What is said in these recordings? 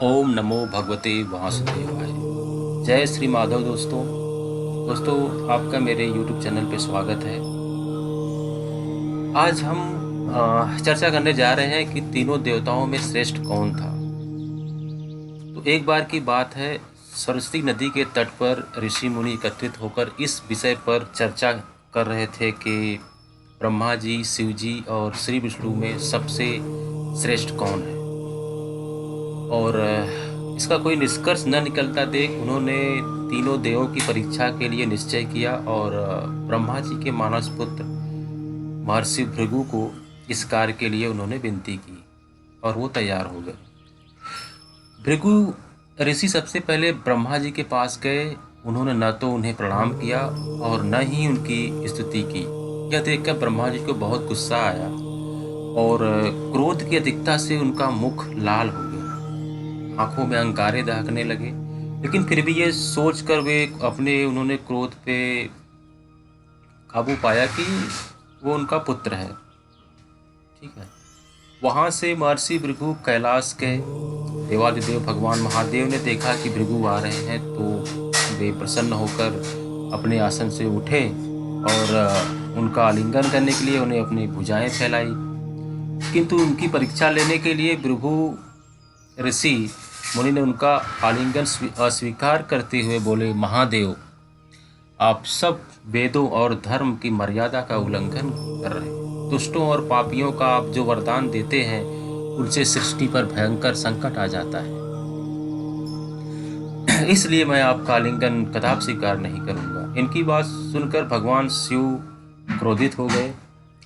ओम नमो भगवते वासुदेवाय। जय श्री माधव। दोस्तों आपका मेरे YouTube चैनल पे स्वागत है। आज हम चर्चा करने जा रहे हैं कि तीनों देवताओं में श्रेष्ठ कौन था। तो एक बार की बात है, सरस्वती नदी के तट पर ऋषि मुनि एकत्रित होकर इस विषय पर चर्चा कर रहे थे कि ब्रह्मा जी, शिव जी और श्री विष्णु में सबसे श्रेष्ठ कौन है। और इसका कोई निष्कर्ष न निकलता देख उन्होंने तीनों देवों की परीक्षा के लिए निश्चय किया और ब्रह्मा जी के मानस पुत्र महर्षि भृगु को इस कार्य के लिए उन्होंने विनती की और वो तैयार हो गए। भृगु ऋषि सबसे पहले ब्रह्मा जी के पास गए। उन्होंने न तो उन्हें प्रणाम किया और न ही उनकी स्तुति की। यह देखकर ब्रह्मा जी को बहुत गुस्सा आया और क्रोध की अधिकता से उनका मुख लाल हो गया, आंखों में अंगारे दहकने लगे। लेकिन फिर भी ये सोचकर उन्होंने क्रोध पे काबू पाया कि वो उनका पुत्र है। ठीक है। वहां से महर्षि भृगु कैलाश गए। देवादिदेव भगवान महादेव ने देखा कि भृगु आ रहे हैं तो वे प्रसन्न होकर अपने आसन से उठे और उनका आलिंगन करने के लिए उन्हें अपनी भुजाएं फैलाई। किंतु उनकी परीक्षा लेने के लिए भृगु ऋषि मुनि ने उनका आलिंगन अस्वीकार करते हुए बोले, महादेव, आप सब वेदों और धर्म की मर्यादा का उल्लंघन कर रहे हैं। दुष्टों और पापियों का आप जो वरदान देते हैं उनसे सृष्टि पर भयंकर संकट आ जाता है। इसलिए मैं आपका आलिंगन कदापि स्वीकार नहीं करूंगा। इनकी बात सुनकर भगवान शिव क्रोधित हो गए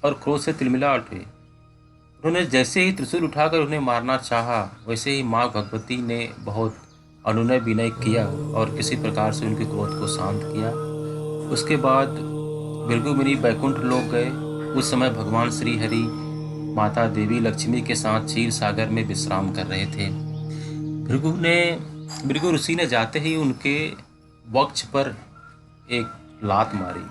और क्रोध से तिलमिला उठे। उन्होंने जैसे ही त्रिशूल उठाकर उन्हें मारना चाहा, वैसे ही माँ भगवती ने बहुत अनुनय विनय किया और किसी प्रकार से उनके क्रोध को शांत किया। उसके बाद भृगु मुनि बैकुंठ लोक गए। उस समय भगवान श्री हरि माता देवी लक्ष्मी के साथ क्षीर सागर में विश्राम कर रहे थे। भृगु ऋषि ने जाते ही उनके वक्ष पर एक लात मारी।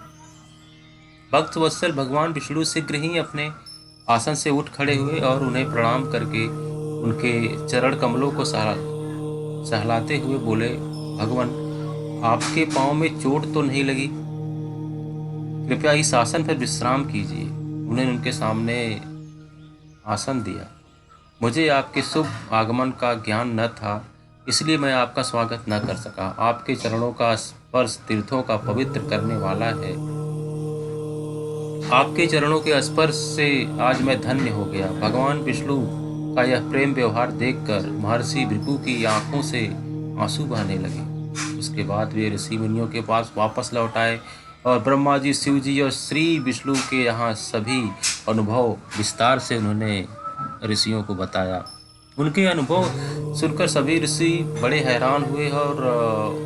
भक्त वत्सल भगवान विष्णु शीघ्र ही अपने आसन से उठ खड़े हुए और उन्हें प्रणाम करके उनके चरण कमलों को सहलाते हुए बोले, भगवान, आपके पांव में चोट तो नहीं लगी? कृपया इस आसन पर विश्राम कीजिए। उन्होंने उनके सामने आसन दिया। मुझे आपके शुभ आगमन का ज्ञान न था, इसलिए मैं आपका स्वागत न कर सका। आपके चरणों का स्पर्श तीर्थों का पवित्र करने वाला है। आपके चरणों के स्पर्श से आज मैं धन्य हो गया। भगवान विष्णु का यह प्रेम व्यवहार देखकर महर्षि भृगु की आंखों से आंसू बहने लगे। उसके बाद वे ऋषि मुनियों के पास वापस लौट आए और ब्रह्मा जी, शिव जी और श्री विष्णु के यहाँ सभी अनुभव विस्तार से उन्होंने ऋषियों को बताया। उनके अनुभव सुनकर सभी ऋषि बड़े हैरान हुए और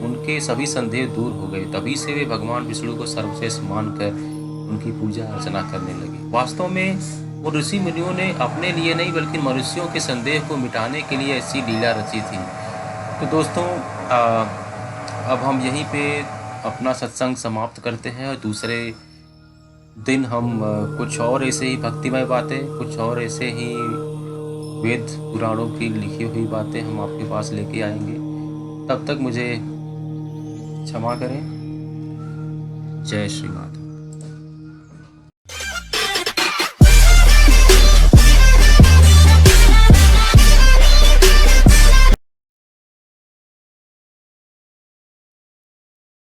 उनके सभी संदेह दूर हो गए। तभी से वे भगवान विष्णु को सर्वश्रेष्ठ मानकर उनकी पूजा अर्चना करने लगे। वास्तव में वो ऋषि मुनियों ने अपने लिए नहीं बल्कि मनुष्यों के संदेह को मिटाने के लिए ऐसी लीला रची थी। तो दोस्तों, अब हम यहीं पे अपना सत्संग समाप्त करते हैं और दूसरे दिन हम कुछ और ऐसे ही भक्तिमय बातें, कुछ और ऐसे ही वेद पुराणों की लिखी हुई बातें हम आपके पास लेके आएंगे। तब तक मुझे क्षमा करें। जय श्री माता।